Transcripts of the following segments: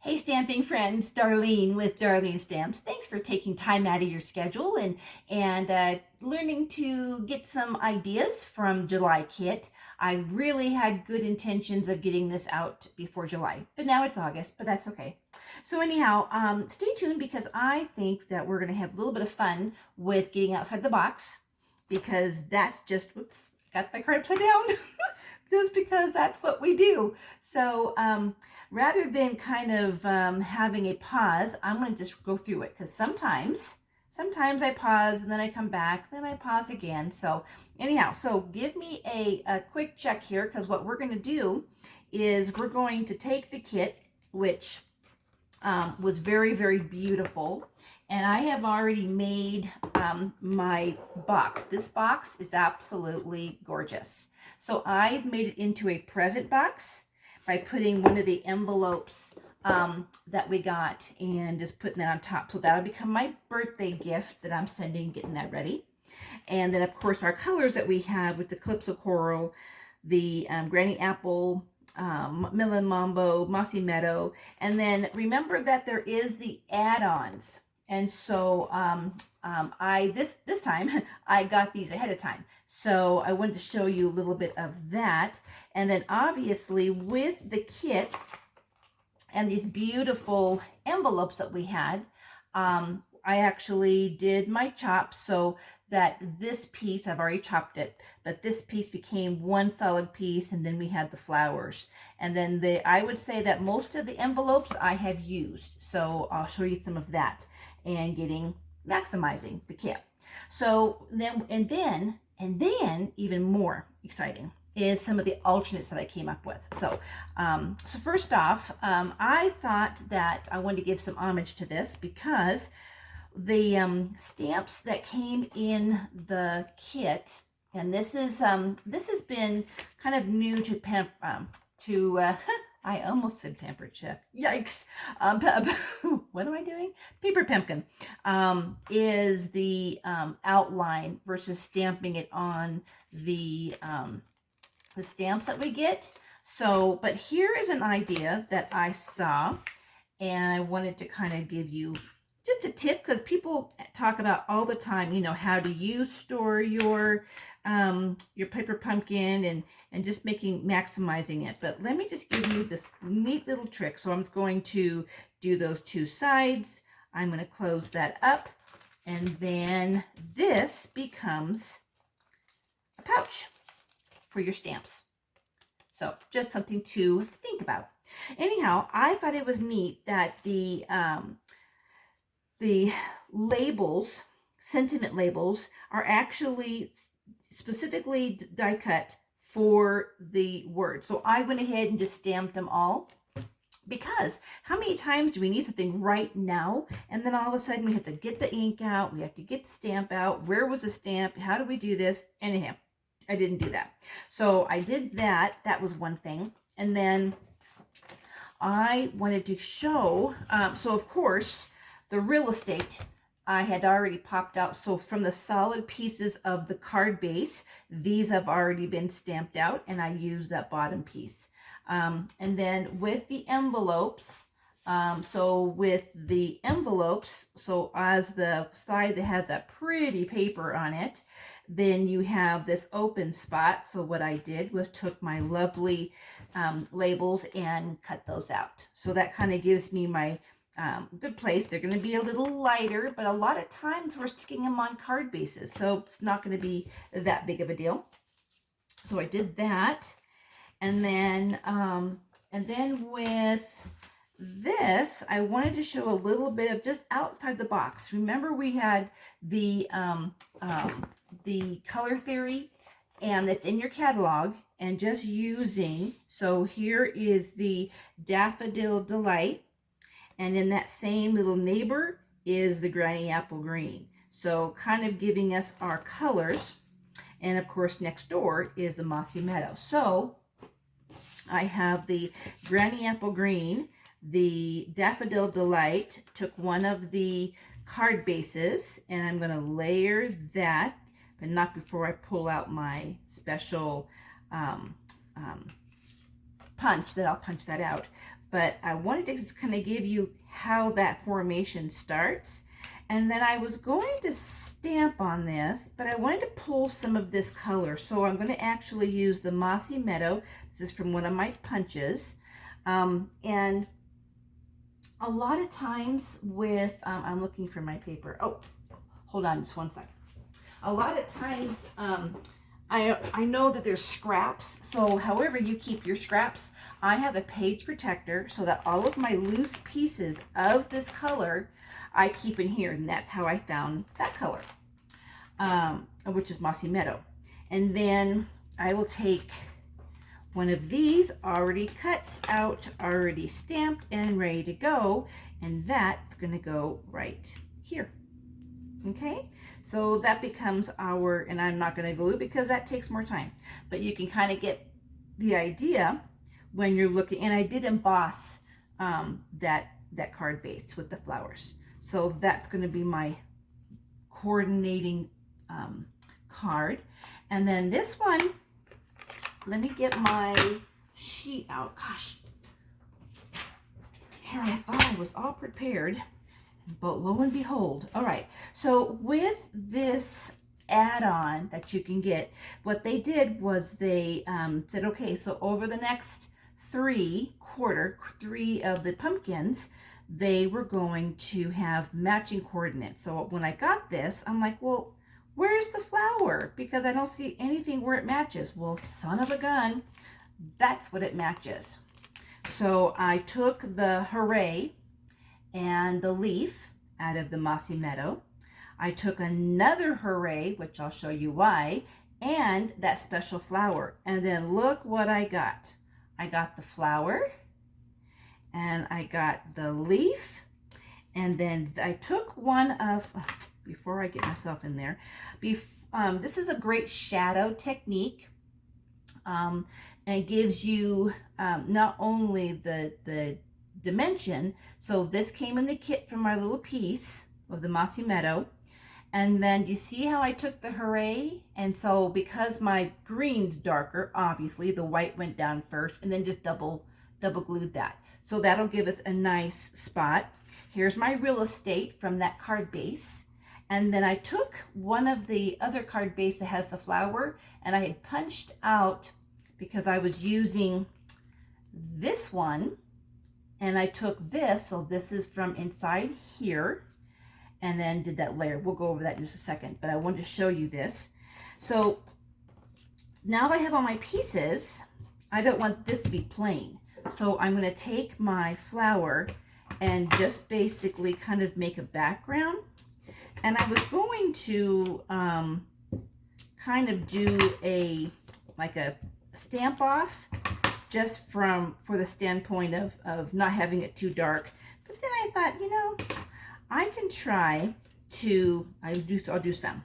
Hey stamping friends, Darlene with Darlene Stamps. Thanks for taking time out of your schedule and learning to get some ideas from July kit. I really had good intentions of getting this out before July, but now it's August, but that's okay. So anyhow, stay tuned because I think that we're going to have a little bit of fun with getting outside the box because that's just, whoops, got my card upside down. Just because that's what we do. So rather than kind of having a pause, I'm going to just go through it because sometimes I pause and then I come back, then I pause again. So anyhow, so give me a quick check here because what we're going to do is we're going to take the kit, which was very, very beautiful. And I have already made my box. This box is absolutely gorgeous. So I've made it into a present box by putting one of the envelopes that we got and just putting that on top. So that'll become my birthday gift that I'm sending, getting that ready. And then of course our colors that we have with the Calypso Coral, the Granny Apple, Melon Mambo, Mossy Meadow. And then remember that there is the add-ons. And so this time I got these ahead of time. So I wanted to show you a little bit of that. And then obviously with the kit and these beautiful envelopes that we had, I actually did my chop so that this piece, I've already chopped it, but this piece became one solid piece, and then we had the flowers. And then I would say that most of the envelopes I have used. So I'll show you some of that and maximizing the kit. So then, and then even more exciting is some of the alternates that I came up with. So, so first off, I thought that I wanted to give some homage to this because the stamps that came in the kit, and this has been kind of new to I almost said Pampered Chef. Yikes. What am I doing? Paper Pumpkin is the outline versus stamping it on the stamps that we get. So, but here is an idea that I saw, and I wanted to kind of give you just a tip because people talk about all the time, you know, how do you store your paper pumpkin and just maximizing it. But let me just give you this neat little trick. So I'm going to do those two sides. I'm going to close that up, and then this becomes a pouch for your stamps. So just something to think about. Anyhow, I thought it was neat that the labels, sentiment labels, are actually specifically die cut for the word. So I went ahead and just stamped them all because how many times do we need something right now and then all of a sudden we have to get the ink out, we have to get the stamp out, where was the stamp, how do we do this? Anyhow, I didn't do that. So I did that. That was one thing. And then I wanted to show, so of course, the real estate I had already popped out. So from the solid pieces of the card base, these have already been stamped out, and I used that bottom piece. And then with the envelopes, so as the side that has that pretty paper on it, then you have this open spot. So what I did was took my lovely labels and cut those out. So that kind of gives me my good place. They're going to be a little lighter, but a lot of times we're sticking them on card bases, so it's not going to be that big of a deal. So I did that, and then with this, I wanted to show a little bit of just outside the box. Remember, we had the color theory, and that's in your catalog, and just using. So here is the Daffodil Delight. And in that same little neighbor is the Granny Apple Green. So kind of giving us our colors. And of course, next door is the Mossy Meadow. So I have the Granny Apple Green, the Daffodil Delight, took one of the card bases, and I'm going to layer that, but not before I pull out my special punch that I'll punch that out. but I wanted to just kind of give you how that formation starts. And then I was going to stamp on this, but I wanted to pull some of this color. So I'm going to actually use the Mossy Meadow. This is from one of my punches. And a lot of times with, I'm looking for my paper. Oh, hold on just one second. A lot of times, I know that there's scraps, so however you keep your scraps, I have a page protector so that all of my loose pieces of this color I keep in here, and that's how I found that color, which is Mossy Meadow. And then I will take one of these already cut out, already stamped and ready to go, and that's going to go right here. Okay, so that becomes our, and I'm not going to glue because that takes more time, but you can kind of get the idea when you're looking. And I did emboss that card base with the flowers, so that's going to be my coordinating card. And then this one, let me get my sheet out. Gosh, here I thought I was all prepared, but lo and behold. All right, so with this add-on that you can get, what they did was they said, okay, so over the next three of the pumpkins, they were going to have matching coordinates. So when I got this, I'm like, well, where's the flower? Because I don't see anything where it matches. Well, son of a gun, that's what it matches. So I took the hooray and the leaf out of the Mossy Meadow. I took another hooray, which I'll show you why, and that special flower. And then look what I got. I got the flower, and I got the leaf, and then I took one of, before I get myself in there, this is a great shadow technique, and gives you not only the dimension. So this came in the kit from my little piece of the Mossy Meadow. And then you see how I took the hooray, and so because my green's darker, obviously the white went down first, and then just double glued that. So that'll give it a nice spot. Here's my real estate from that card base. And then I took one of the other card base that has the flower, and I had punched out, because I was using this one, and I took this, so this is from inside here, and then did that layer. We'll go over that in just a second, but I wanted to show you this. So now that I have all my pieces, I don't want this to be plain. So I'm going to take my flower and just basically kind of make a background. And I was going to kind of do like a stamp off, just for the standpoint of not having it too dark. But then I thought, you know, I can try to, I'll do some.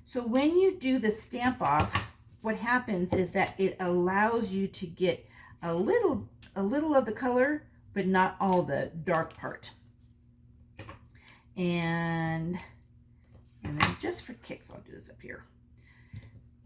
So when you do the stamp off, what happens is that it allows you to get a little of the color, but not all the dark part. And then just for kicks, I'll do this up here,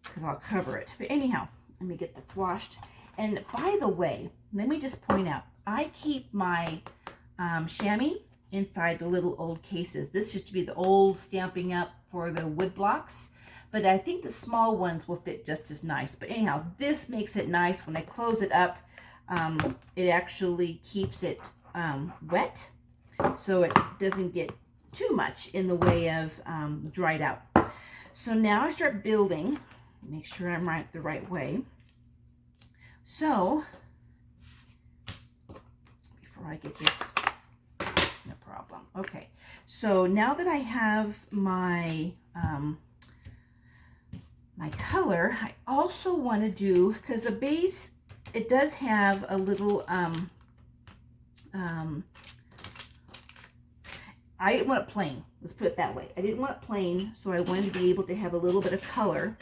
because I'll cover it. But anyhow, let me get this washed. And by the way, let me just point out, I keep my chamois inside the little old cases. This used to be the old Stampin' Up for the wood blocks, but I think the small ones will fit just as nice. But anyhow, this makes it nice. When I close it up, it actually keeps it wet, so it doesn't get too much in the way of dried out. So now I start building. Make sure I'm the right way. So before I get this, no problem. Okay, so now that I have my my color, I also want to do, because the base, it does have a little I didn't want it plain. Let's put it that way. I didn't want it plain, so I wanted to be able to have a little bit of color.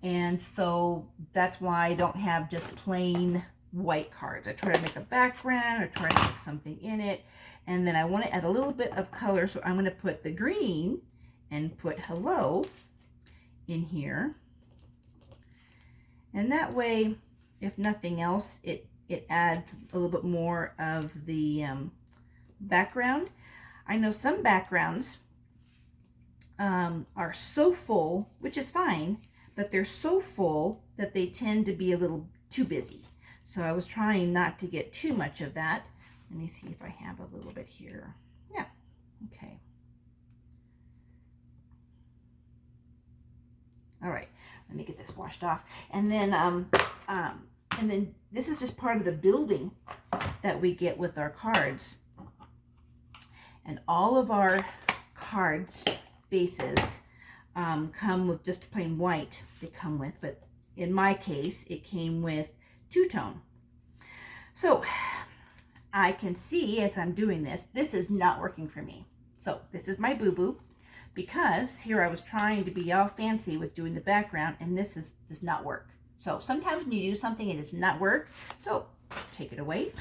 And so that's why I don't have just plain white cards. I try to make a background, or try to make something in it. And then I want to add a little bit of color, so I'm going to put the green and put hello in here. And that way, if nothing else, it it adds a little bit more of the background. I know some backgrounds are so full, which is fine, but they're so full that they tend to be a little too busy. So I was trying not to get too much of that. Let me see if I have a little bit here. Yeah, okay. All right, let me get this washed off. And then this is just part of the building that we get with our cards. And all of our cards bases come with just plain white. They come with, but in my case, it came with two-tone. So I can see as I'm doing this, this is not working for me. So this is my boo-boo, because here I was trying to be all fancy with doing the background, and this does not work. So sometimes when you do something, it does not work. So take it away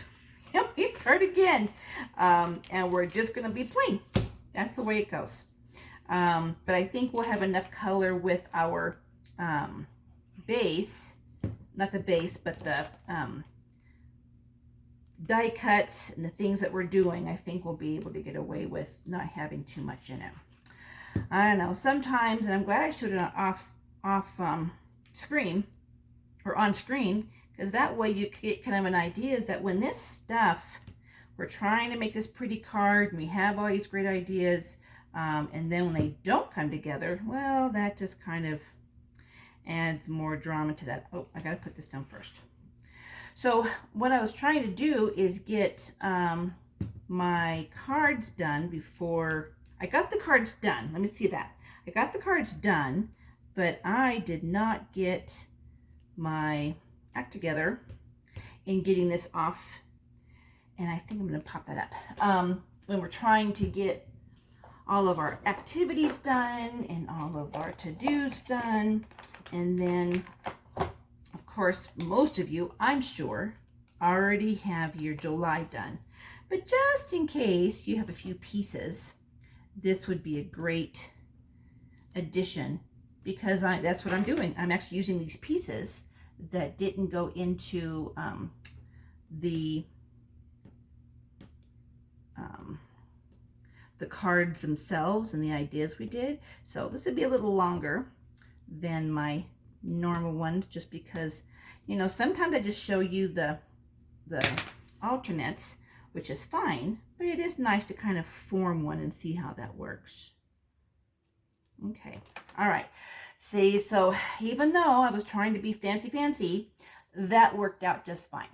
and we start again. And we're just going to be plain. That's the way it goes. But I think we'll have enough color with our base, not the base, but the die cuts and the things that we're doing. I think we'll be able to get away with not having too much in it. I don't know, sometimes, and I'm glad I showed it off screen, or on screen, because that way you get kind of an idea is that when this stuff, we're trying to make this pretty card, and we have all these great ideas, and then when they don't come together, well, that just kind of adds more drama to that. Oh, I gotta put this down first. So what I was trying to do is get my cards done before I got the cards done. Let me see that. I got the cards done, but I did not get my act together in getting this off. And I think I'm going to pop that up. When we're trying to get all of our activities done and all of our to-dos done. And then, of course, most of you, I'm sure, already have your July done. But just in case you have a few pieces, this would be a great addition, because that's what I'm doing. I'm actually using these pieces that didn't go into the cards themselves and the ideas we did. So this would be a little longer than my normal ones, just because, you know, sometimes I just show you the alternates, which is fine, but it is nice to kind of form one and see how that works. Okay, all right. See, so even though I was trying to be fancy, that worked out just fine.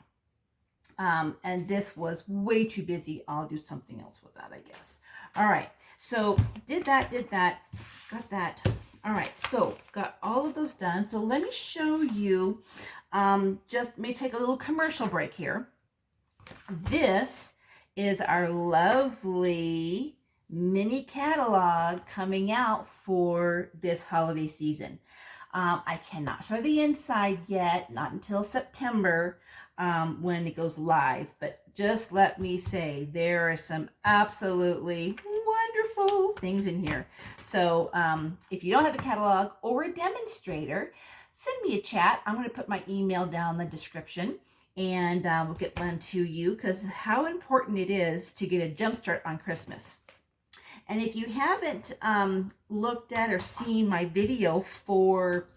And this was way too busy. I'll do something else with that, I guess. All right, so did that, got that. All right, so got all of those done. So let me show you, just let me take a little commercial break here. This is our lovely mini catalog coming out for this holiday season. I cannot show the inside yet, not until September when it goes live, but just let me say there are some absolutely wonderful things in here. So if you don't have a catalog or a demonstrator, send me a chat. I'm going to put my email down in the description, and we'll get one to you, because how important it is to get a jump start on Christmas. And if you haven't looked at or seen my video for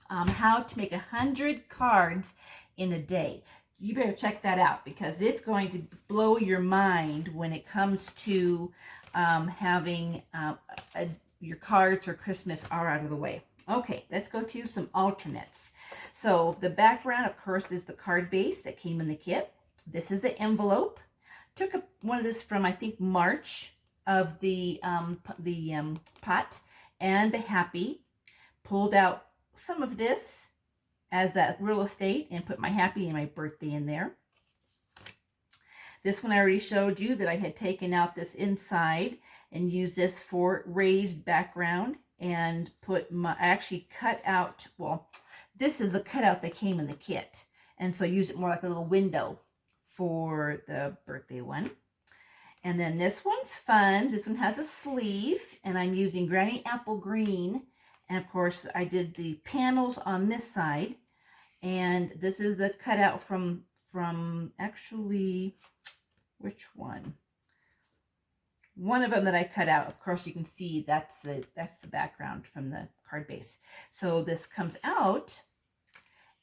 how to make 100 cards in a day, you better check that out, because it's going to blow your mind when it comes to having your cards for Christmas are out of the way. Okay, let's go through some alternates. So the background, of course, is the card base that came in the kit. This is the envelope. Took one of this from, I think, March of the pot, and the happy. Pulled out some of this as that real estate and put my happy and my birthday in there. This one I already showed you that I had taken out this inside and used this for raised background, and put my, I actually cut out, well, this is a cutout that came in the kit, and so I use it more like a little window for the birthday one. And then this one's fun. This one has a sleeve, and I'm using Granny Apple Green. And of course, I did the panels on this side. And this is the cutout from from actually, which one? One of them that I cut out. Of course, you can see that's the background from the card base. So this comes out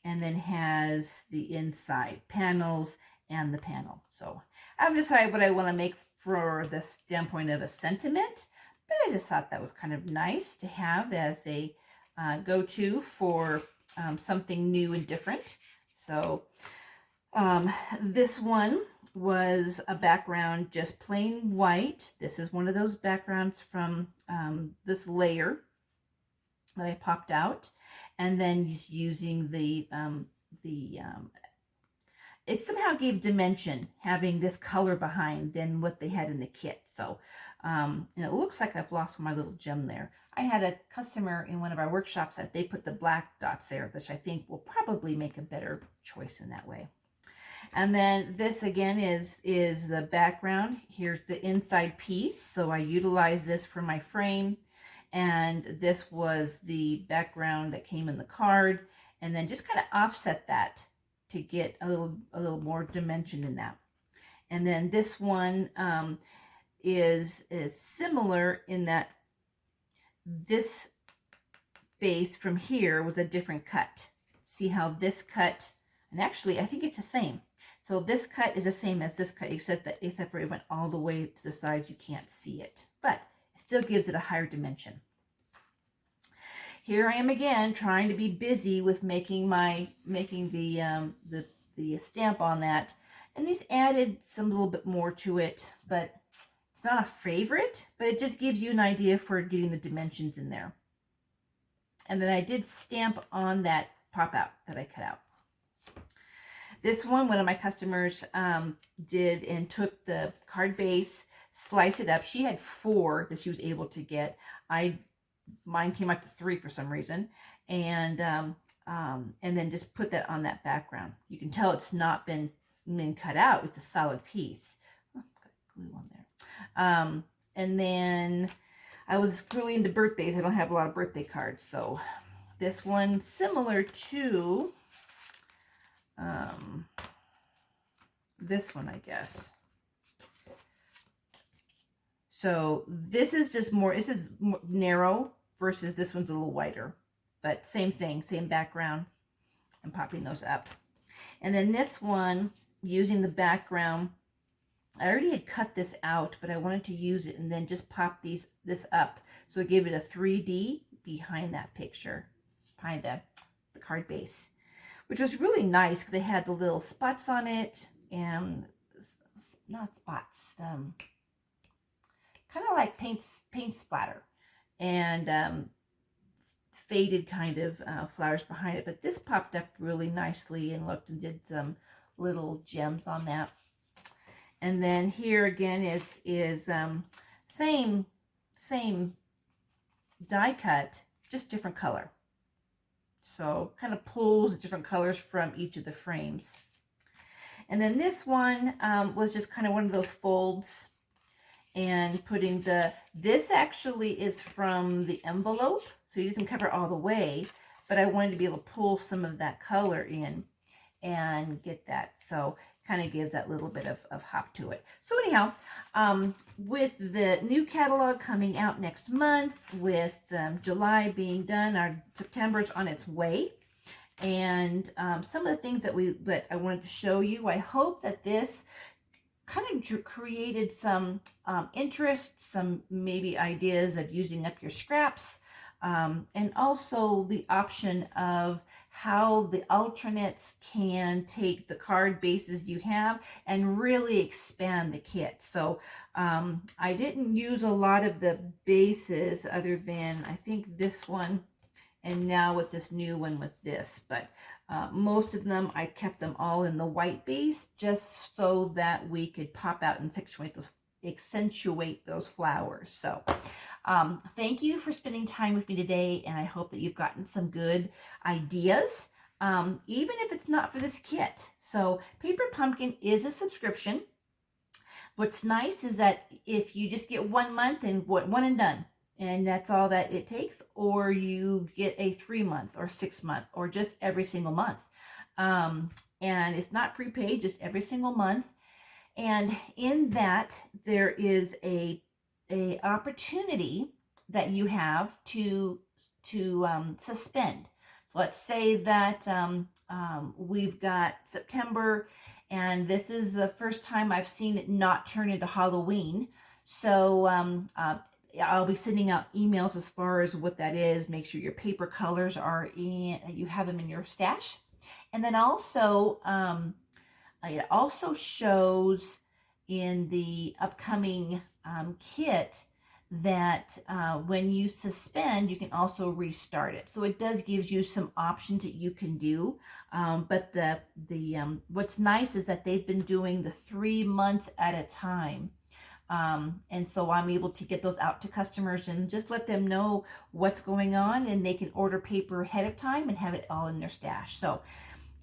and then has the inside panels and the panel. So I've decided what I want to make for the standpoint of a sentiment, but I just thought that was kind of nice to have as a go-to for something new and different. So this one was a background just plain white. This is one of those backgrounds from this layer that I popped out, and then just using it somehow gave dimension having this color behind than what they had in the kit. So and it looks like I've lost my little gem there. I had a customer in one of our workshops that they put the black dots there, which I think will probably make a better choice in that way. And then this again is the background. Here's the inside piece. So I utilize this for my frame. And this was the background that came in the card. And then just kind of offset that to get a little more dimension in that. And then this one is similar in that this base from here was a different cut. See how this cut, and actually I think it's the same. So this cut is the same as this cut, except for it went all the way to the sides. You can't see it, but it still gives it a higher dimension. Here I am again trying to be busy with making the stamp on that, and these added some little bit more to it, but it's not a favorite, but it just gives you an idea for getting the dimensions in there. And then I did stamp on that pop out that I cut out. This one of my customers did and took the card base, sliced it up. She had 4 that she was able to get. Mine came up to 3 for some reason, and then just put that on that background. You can tell it's not been cut out. It's a solid piece. Oh, got glue on there. And then I was really into birthdays. I don't have a lot of birthday cards, so this one similar to this one, I guess. So this is more narrow versus this one's a little wider, but same thing, same background. I'm popping those up. And then this one, using the background, I already had cut this out, but I wanted to use it and then just pop this up. So it gave it a 3D behind that picture, behind the card base, which was really nice because they had the little spots on it, and not spots, kind of like paint splatter, and faded kind of flowers behind it. But this popped up really nicely and looked and did some little gems on that. And then here again is same die cut, just different color. So kind of pulls different colors from each of the frames. And then this one was just kind of one of those folds, and putting this actually is from the envelope, so it doesn't cover all the way, but I wanted to be able to pull some of that color in and get that. So kind of gives that little bit of hop to it. So anyhow, with the new catalog coming out next month, with July being done, our September's on its way, and some of the things that I wanted to show you, I hope that this kind of created some interest, some maybe ideas of using up your scraps, and also the option of how the alternates can take the card bases you have and really expand the kit. So I didn't use a lot of the bases other than I think this one, and now with this new one with this, but most of them, I kept them all in the white base just so that we could pop out and accentuate those flowers. So thank you for spending time with me today, and I hope that you've gotten some good ideas, even if it's not for this kit. So Paper Pumpkin is a subscription. What's nice is that if you just get 1 month and one and done, and that's all that it takes, or you get a 3 month or 6 month or just every single month. and it's not prepaid, just every single month. And in that, there is a opportunity that you have to suspend. So let's say that we've got September, and this is the first time I've seen it not turn into Halloween. So I'll be sending out emails as far as what that is. Make sure your paper colors are in, you have them in your stash. And then also, it also shows in the upcoming kit that when you suspend, you can also restart it. So it does gives you some options that you can do. But the what's nice is that they've been doing the 3 months at a time. And so I'm able to get those out to customers and just let them know what's going on, and they can order paper ahead of time and have it all in their stash. So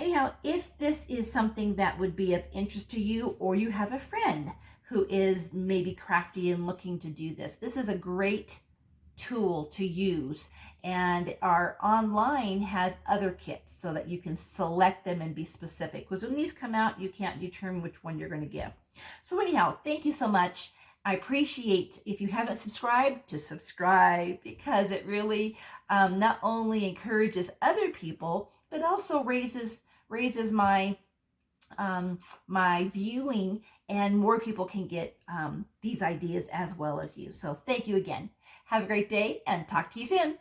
anyhow, if this is something that would be of interest to you, or you have a friend who is maybe crafty and looking to do this, this is a great tool to use. And our online has other kits so that you can select them and be specific, because when these come out, you can't determine which one you're going to give. So anyhow, thank you so much. I appreciate if you haven't subscribed to subscribe, because it really not only encourages other people, but also raises my my viewing, and more people can get these ideas as well as you. So thank you again. Have a great day, and talk to you soon.